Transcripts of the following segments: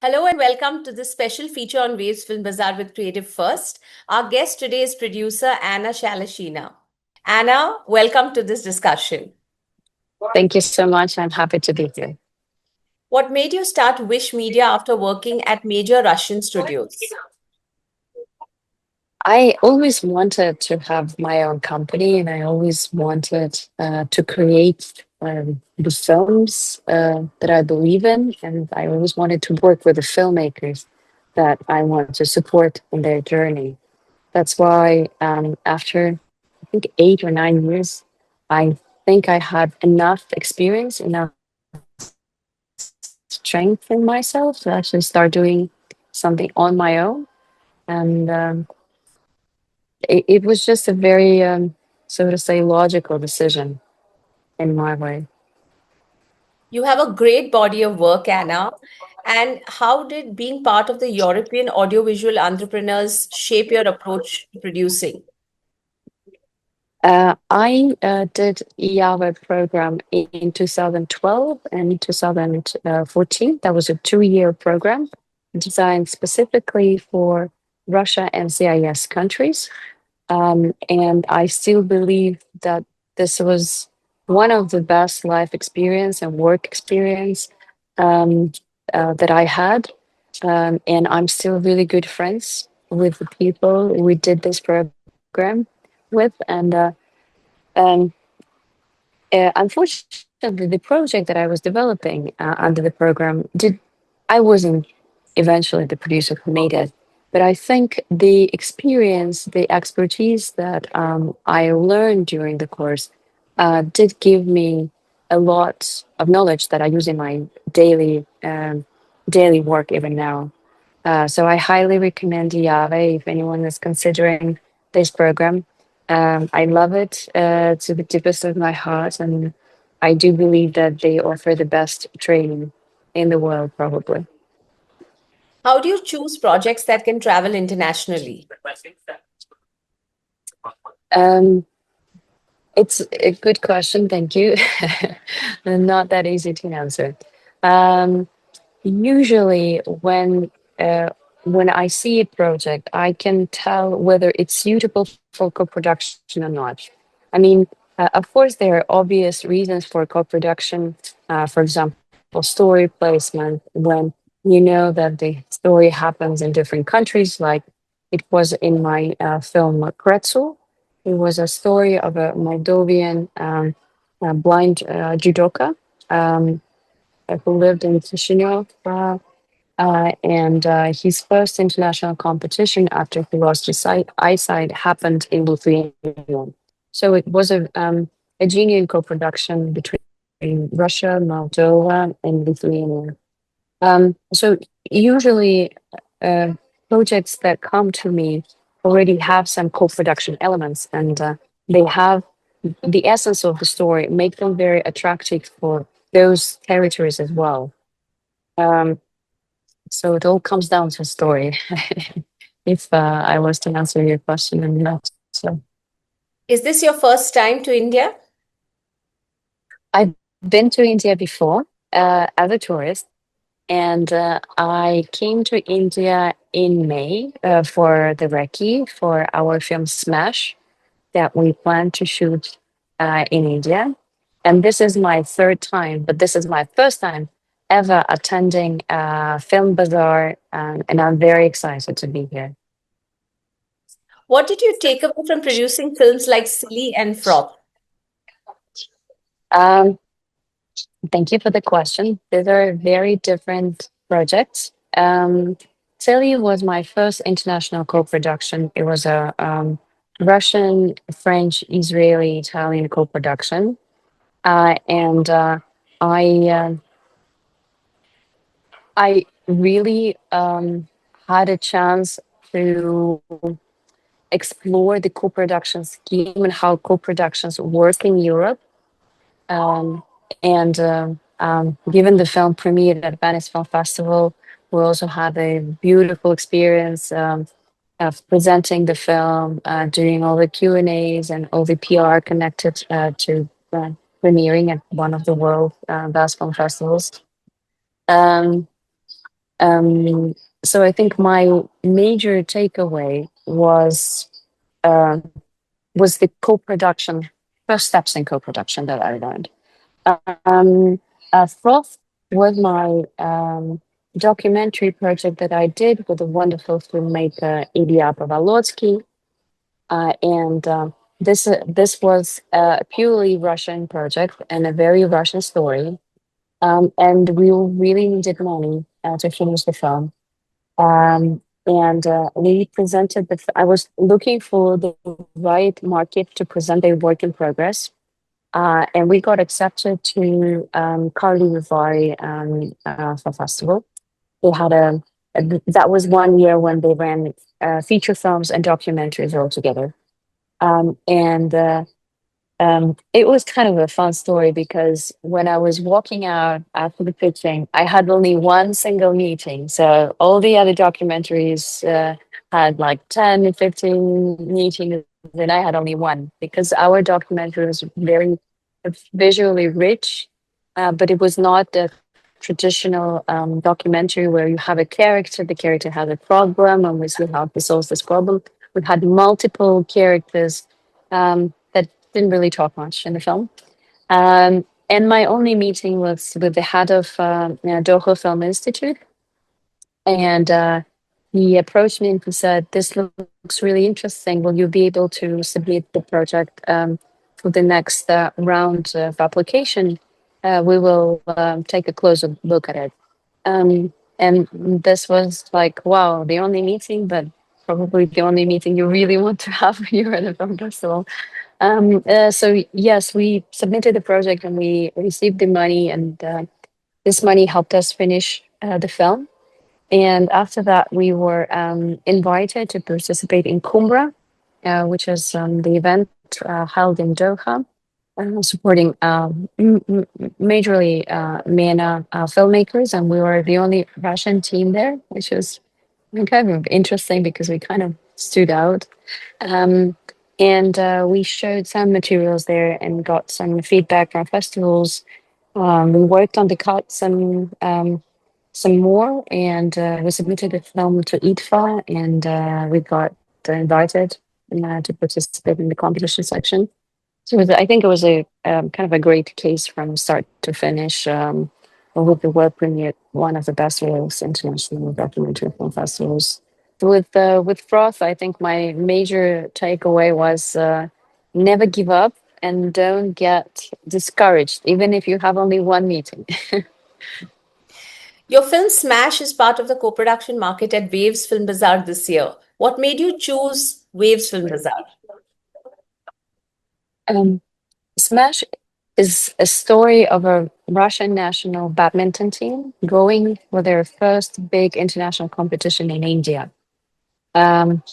Hello and welcome to this special feature on Waves Film Bazaar with Creative First. Our guest today is producer Anna Shalashina. Anna, welcome to this discussion. Thank you so much. I'm happy to be here. What made you start Wish Media after working at major Russian studios? I always wanted to have my own company and I always wanted to create the films that I believe in. And I always wanted to work with the filmmakers that I want to support in their journey. That's why after, I think, 8 or 9 years, I think I had enough experience, enough strength in myself to actually start doing something on my own. And it was just a very, so to say, logical decision in my way. You have a great body of work, Anna. And how did being part of the European audiovisual entrepreneurs shape your approach to producing? I did EAVA program in 2012 and 2014. That was a 2-year program designed specifically for Russia and CIS countries. And I still believe that this was one of the best life experience and work experience um, that I had. And I'm still really good friends with the people we did this program with. And um, unfortunately, the project that I was developing under the program I wasn't eventually the producer who made it, but I think the experience, the expertise that I learned during the course did give me a lot of knowledge that I use in my daily work even now. So I highly recommend IAVE if anyone is considering this program. I love it to the deepest of my heart, and I do believe that they offer the best training in the world, probably. How do you choose projects that can travel internationally? Um, it's a good question, thank you. And not that easy to answer. Um, Usually, uh, when I see a project, I can tell whether it's suitable for co-production or not. I mean, of course, there are obvious reasons for co-production. For example, story placement. When you know that the story happens in different countries, like it was in my film Kretsu. It was a story of a Moldovan blind judoka. Um, who lived in Chisinau, and his first international competition after he lost his eyesight happened in Lithuania. So it was a genuine co-production between Russia, Moldova, and Lithuania. So usually, uh, projects that come to me already have some co-production elements, and they have the essence of the story, make them very attractive for those territories as well. Um, so it all comes down to story. If I was to answer your question in that, so Is this your first time to India? I've been to India before as a tourist, and I came to India in May for the recce for our film Smash that we plan to shoot in India. And this is my third time, but this is my first time ever attending Film Bazaar, and I'm very excited to be here. What did you take away from producing films like Silly and Froth? Um, Thank you for the question. These are very different projects. Silly was my first international co-production. It was a Russian, French, Israeli, Italian co-production, and I I really had a chance to explore the co-production scheme and how co-productions work in Europe. And given the film premiered at Venice Film Festival, we also had a beautiful experience of presenting the film, doing all the Q&As and all the PR connected to premiering at one of the world best film festivals. Um, Um, so I think my major takeaway uh, was the co-production, first steps in co-production that I learned. Um, Froth was my documentary project that I did with the wonderful filmmaker Ilya Pavlotsky, and this was a purely Russian project and a very Russian story. And we really needed money to finish the film. And we presented I was looking for the right market to present a work in progress. And we got accepted to Karlovy Vary Film Festival. They had that was one year when they ran feature films and documentaries all together. And it was kind of a fun story because when I was walking out after the pitching, I had only one single meeting. So all the other documentaries had like 10, 15 meetings, and I had only one because our documentary was very visually rich, but it was not a traditional documentary where you have a character, the character has a problem, and we see how he solves this problem. We had multiple characters that didn't really talk much in the film. And my only meeting was with the head of Doho Film Institute, and he approached me and he said, "This looks really interesting. Will you be able to submit the project for the next round of application? We will take a closer look at it." And this was like, wow, the only meeting, but probably the only meeting you really want to have when you're at a film festival. So yes, we submitted the project and we received the money, and this money helped us finish the film. And after that, we were invited to participate in Cumbra, which is the event held in Doha, supporting majorly MENA filmmakers, and we were the only Russian team there, which was kind of interesting because we kind of stood out. Um, and we showed some materials there and got some feedback from festivals. We worked on the cuts and some more, and we submitted the film to IDFA, and we got invited to participate in the competition section. So I think it was a kind of a great case from start to finish. With the world premiere, one of the best roles international documentary film festivals. With Froth, I think my major takeaway was never give up and don't get discouraged, even if you have only one meeting. Your film Smash is part of the co-production market at Waves Film Bazaar this year. What made you choose Waves Film Bazaar? um, Smash is a story of a Russian national badminton team going for their first big international competition in India.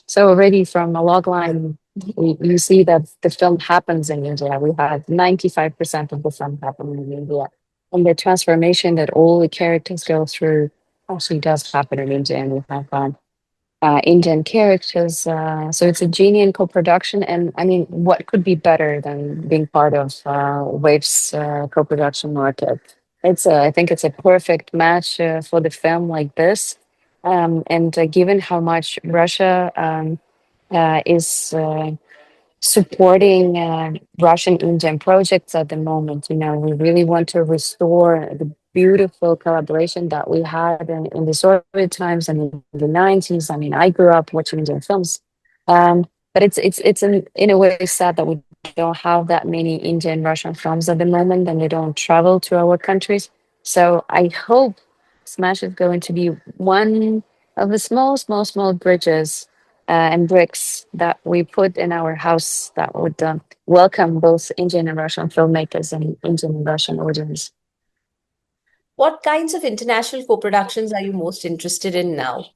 So already from a log line, you see that the film happens in India. We had 95% of the film happening in India. And the transformation that all the characters go through actually does happen in India. And we have Indian characters. So it's a genuine co-production. And I mean, what could be better than being part of Wave's co-production market? I think it's a perfect match for the film like this. And given how much Russia is supporting Russian Indian projects at the moment. You know, we really want to restore the beautiful collaboration that we had in the Soviet times and in the 90s. I mean, I grew up watching Indian films. But it's in a way sad that we don't have that many Indian Russian films at the moment and they don't travel to our countries. So I hope Smash is going to be one of the small bridges and bricks that we put in our house that would welcome both Indian and Russian filmmakers and Indian and Russian audience. What kinds of international co-productions are you most interested in now?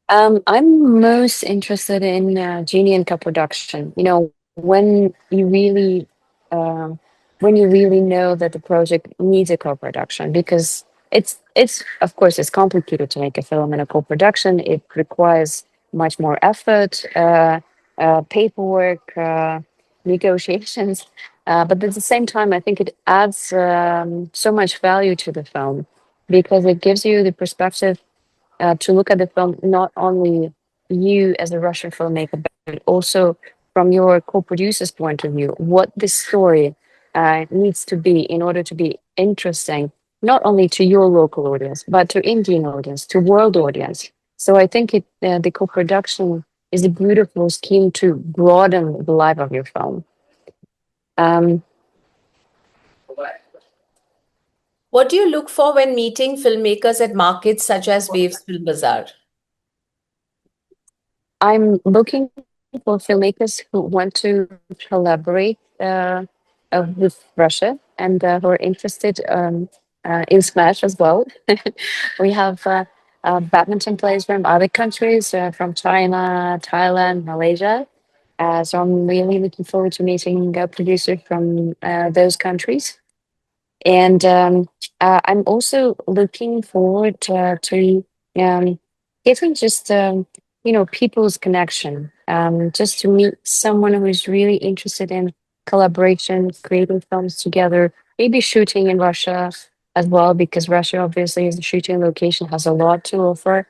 I'm most interested in genuine co-production. You know, when you really, uh, when you really know that the project needs a co-production, because it's of course it's complicated to make a film in a co-production. It requires much more effort, paperwork, negotiations, but at the same time, I think it adds so much value to the film. because it gives you the perspective to look at the film, not only you as a Russian filmmaker, but also from your co-producer's point of view, what this story needs to be in order to be interesting, not only to your local audience, but to Indian audience, to world audience. So I think the co-production is a beautiful scheme to broaden the life of your film. Um, What do you look for when meeting filmmakers at markets such as Waves Film Bazaar? I'm looking for filmmakers who want to collaborate with Russia and who are interested in Smash as well. We have badminton players from other countries, from China, Thailand, Malaysia. So I'm really looking forward to meeting producers from those countries. And I'm also looking forward to um, getting just, people's connection, just to meet someone who is really interested in collaboration, creating films together, maybe shooting in Russia as well, because Russia obviously as a shooting location has a lot to offer.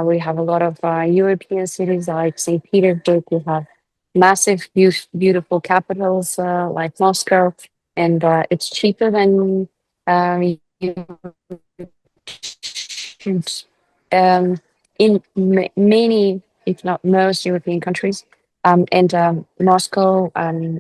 We have a lot of European cities like St. Petersburg. We have massive, beautiful capitals like Moscow, and it's cheaper than you should in many, if not most, European countries. And Moscow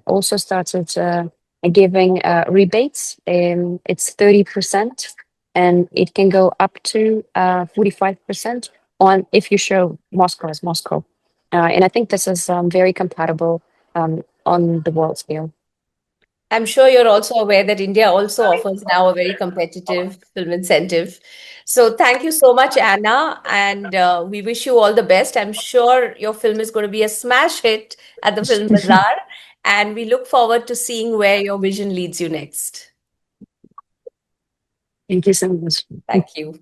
also started giving rebates. It's 30%, and it can go up to 45% on if you show Moscow as Moscow. And I think this is very compatible on the world scale. I'm sure you're also aware that India also offers now a very competitive film incentive. So thank you so much, Anna, and we wish you all the best. I'm sure your film is going to be a smash hit at the Film Bazaar, and we look forward to seeing where your vision leads you next. Thank you so much. Thank you.